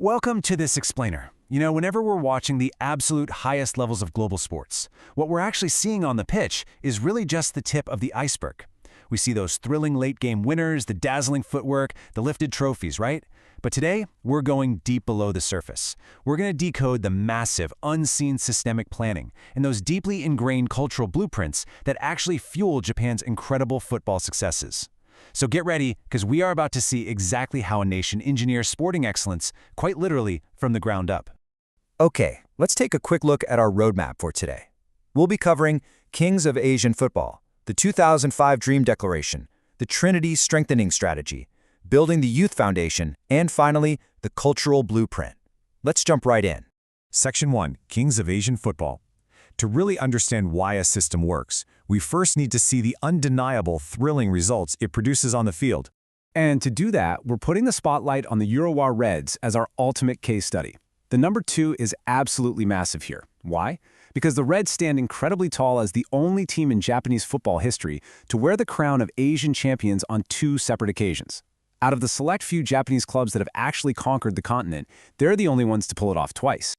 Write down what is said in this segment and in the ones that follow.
Welcome to this explainer. Whenever we're watching the absolute highest levels of global sports, what we're actually seeing on the pitch is really just the tip of the iceberg. We see those thrilling late-game winners, the dazzling footwork, the lifted trophies, right? But today, we're going deep below the surface. We're going to decode the massive, unseen systemic planning and those deeply ingrained cultural blueprints that actually fuel Japan's incredible football successes. So get ready, because we are about to see exactly how a nation engineers sporting excellence, quite literally, from the ground up. Okay, let's take a quick look at our roadmap for today. We'll be covering Kings of Asian Football, the 2005 Dream Declaration, the Trinity Strengthening Strategy, building the Youth Foundation, and finally, the Cultural Blueprint. Let's jump right in. Section 1, Kings of Asian Football. To really understand why a system works, we first need to see the undeniable, thrilling results it produces on the field. And to do that, we're putting the spotlight on the Urawa Reds as our ultimate case study. The number 2 is absolutely massive here. Why? Because the Reds stand incredibly tall as the only team in Japanese football history to wear the crown of Asian champions on 2 separate occasions. Out of the select few Japanese clubs that have actually conquered the continent, they're the only ones to pull it off twice.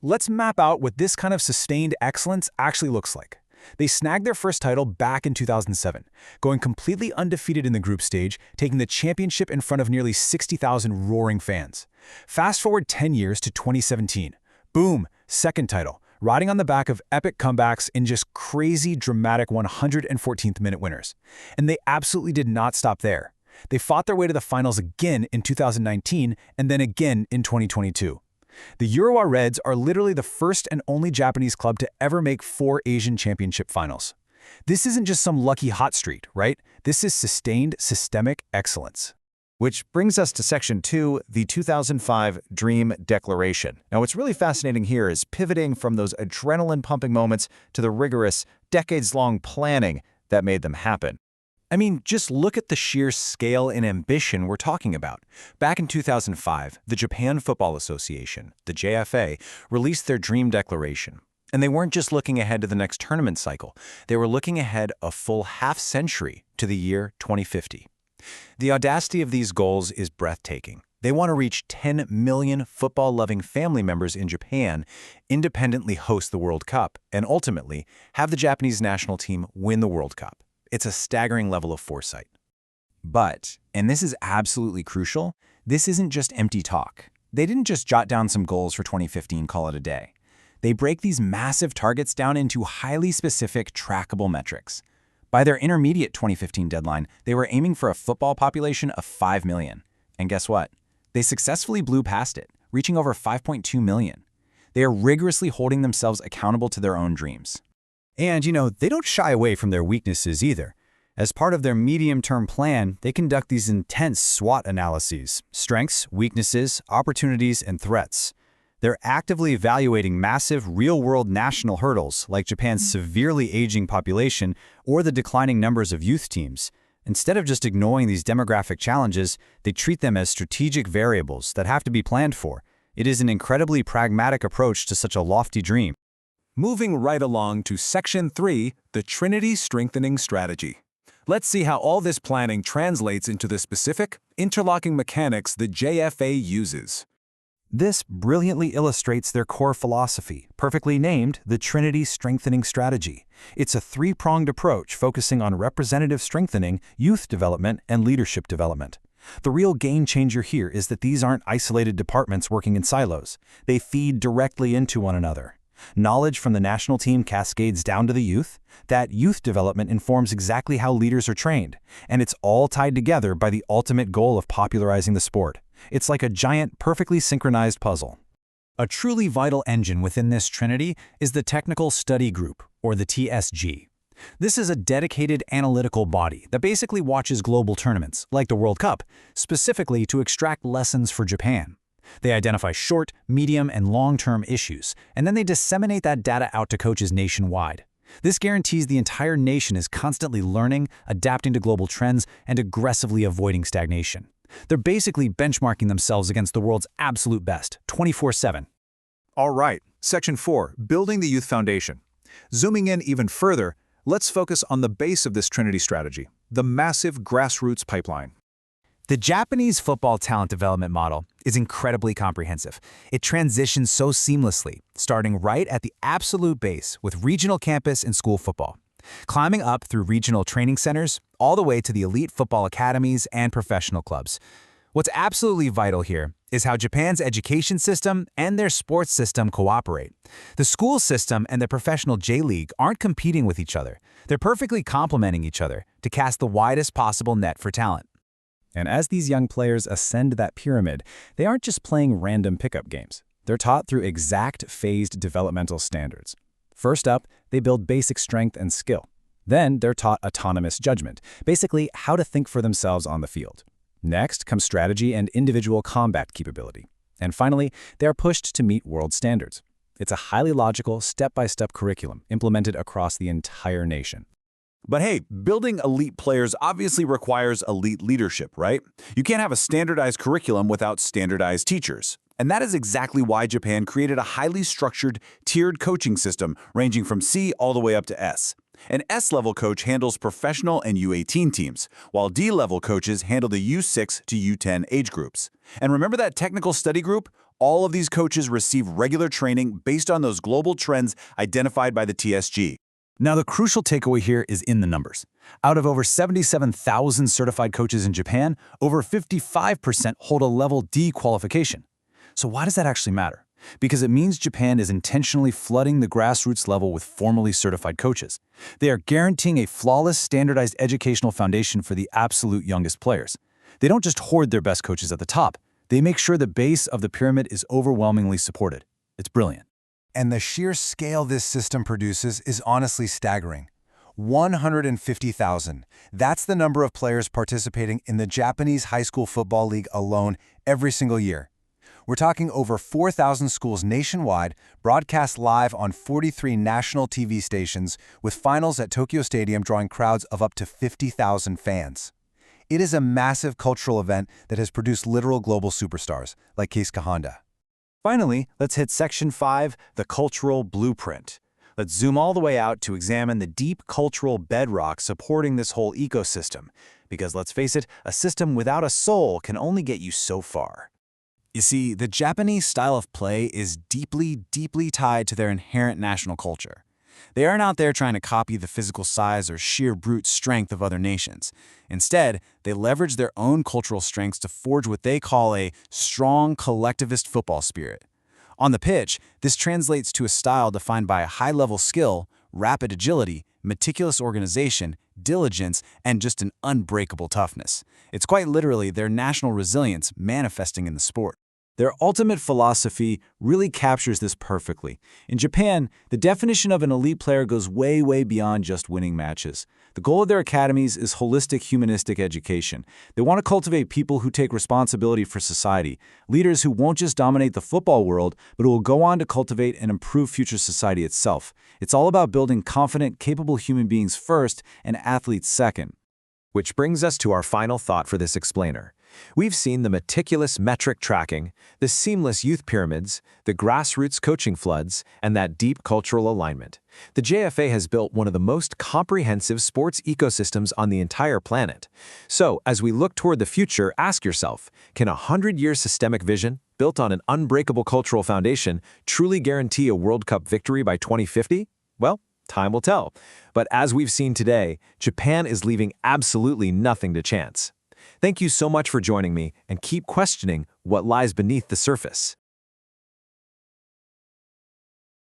Let's map out what this kind of sustained excellence actually looks like. They snagged their first title back in 2007, going completely undefeated in the group stage, taking the championship in front of nearly 60,000 roaring fans. Fast forward 10 years to 2017. Boom, second title, riding on the back of epic comebacks in just crazy, dramatic 114th minute winners. And they absolutely did not stop there. They fought their way to the finals again in 2019 and then again in 2022. The Urawa Reds are literally the first and only Japanese club to ever make 4 Asian championship finals. This isn't just some lucky hot streak, right? This is sustained, systemic excellence. Which brings us to Section 2, the 2005 Dream Declaration. Now, what's really fascinating here is pivoting from those adrenaline-pumping moments to the rigorous, decades-long planning that made them happen. I mean, just look at the sheer scale and ambition we're talking about. Back in 2005, the Japan Football Association, the JFA, released their Dream Declaration. And they weren't just looking ahead to the next tournament cycle. They were looking ahead a full half-century to the year 2050. The audacity of these goals is breathtaking. They want to reach 10 million football-loving family members in Japan, independently host the World Cup, and ultimately have the Japanese national team win the World Cup. It's a staggering level of foresight. But, and this is absolutely crucial, this isn't just empty talk. They didn't just jot down some goals for 2015, call it a day. They break these massive targets down into highly specific, trackable metrics. By their intermediate 2015 deadline, they were aiming for a football population of 5 million. And guess what? They successfully blew past it, reaching over 5.2 million. They are rigorously holding themselves accountable to their own dreams. And, they don't shy away from their weaknesses either. As part of their medium-term plan, they conduct these intense SWOT analyses: strengths, weaknesses, opportunities, and threats. They're actively evaluating massive, real-world national hurdles like Japan's severely aging population or the declining numbers of youth teams. Instead of just ignoring these demographic challenges, they treat them as strategic variables that have to be planned for. It is an incredibly pragmatic approach to such a lofty dream. Moving right along to Section 3, the Trinity Strengthening Strategy. Let's see how all this planning translates into the specific, interlocking mechanics the JFA uses. This brilliantly illustrates their core philosophy, perfectly named the Trinity Strengthening Strategy. It's a 3-pronged approach focusing on representative strengthening, youth development, and leadership development. The real game changer here is that these aren't isolated departments working in silos. They feed directly into one another. Knowledge from the national team cascades down to the youth. That youth development informs exactly how leaders are trained. And it's all tied together by the ultimate goal of popularizing the sport. It's like a giant, perfectly synchronized puzzle. A truly vital engine within this trinity is the Technical Study Group, or the TSG. This is a dedicated analytical body that basically watches global tournaments, like the World Cup, specifically to extract lessons for Japan. They identify short, medium, and long-term issues, and then they disseminate that data out to coaches nationwide. This guarantees the entire nation is constantly learning, adapting to global trends, and aggressively avoiding stagnation. They're basically benchmarking themselves against the world's absolute best, 24/7. All right, Section 4, Building the Youth Foundation. Zooming in even further, let's focus on the base of this Trinity strategy, the massive grassroots pipeline. The Japanese football talent development model is incredibly comprehensive. It transitions so seamlessly, starting right at the absolute base with regional campus and school football, climbing up through regional training centers, all the way to the elite football academies and professional clubs. What's absolutely vital here is how Japan's education system and their sports system cooperate. The school system and the professional J.League aren't competing with each other. They're perfectly complementing each other to cast the widest possible net for talent. And as these young players ascend that pyramid, they aren't just playing random pickup games. They're taught through exact phased developmental standards. First up, they build basic strength and skill. Then they're taught autonomous judgment, basically how to think for themselves on the field. Next comes strategy and individual combat capability. And finally, they are pushed to meet world standards. It's a highly logical, step-by-step curriculum implemented across the entire nation. But hey, building elite players obviously requires elite leadership, right? You can't have a standardized curriculum without standardized teachers. And that is exactly why Japan created a highly structured, tiered coaching system ranging from C all the way up to S. An S-level coach handles professional and U18 teams, while D-level coaches handle the U6 to U10 age groups. And remember that technical study group? All of these coaches receive regular training based on those global trends identified by the TSG. Now, the crucial takeaway here is in the numbers. Out of over 77,000 certified coaches in Japan, over 55% hold a level D qualification. So why does that actually matter? Because it means Japan is intentionally flooding the grassroots level with formally certified coaches. They are guaranteeing a flawless, standardized educational foundation for the absolute youngest players. They don't just hoard their best coaches at the top. They make sure the base of the pyramid is overwhelmingly supported. It's brilliant. And the sheer scale this system produces is honestly staggering. 150,000. That's the number of players participating in the Japanese high school football league alone every single year. We're talking over 4,000 schools nationwide, broadcast live on 43 national TV stations, with finals at Tokyo Stadium drawing crowds of up to 50,000 fans. It is a massive cultural event that has produced literal global superstars, like Keisuke Honda. Finally, let's hit Section 5, the cultural blueprint. Let's zoom all the way out to examine the deep cultural bedrock supporting this whole ecosystem. Because let's face it, a system without a soul can only get you so far. You see, the Japanese style of play is deeply, deeply tied to their inherent national culture. They aren't out there trying to copy the physical size or sheer brute strength of other nations. Instead, they leverage their own cultural strengths to forge what they call a strong collectivist football spirit. On the pitch, this translates to a style defined by a high-level skill, rapid agility, meticulous organization, diligence, and just an unbreakable toughness. It's quite literally their national resilience manifesting in the sport. Their ultimate philosophy really captures this perfectly. In Japan, the definition of an elite player goes way, way beyond just winning matches. The goal of their academies is holistic humanistic education. They want to cultivate people who take responsibility for society, leaders who won't just dominate the football world, but who will go on to cultivate and improve future society itself. It's all about building confident, capable human beings first and athletes second. Which brings us to our final thought for this explainer. We've seen the meticulous metric tracking, the seamless youth pyramids, the grassroots coaching floods, and that deep cultural alignment. The JFA has built one of the most comprehensive sports ecosystems on the entire planet. So, as we look toward the future, ask yourself, can a 100-year systemic vision, built on an unbreakable cultural foundation, truly guarantee a World Cup victory by 2050? Well, time will tell. But as we've seen today, Japan is leaving absolutely nothing to chance. Thank you so much for joining me, and keep questioning what lies beneath the surface.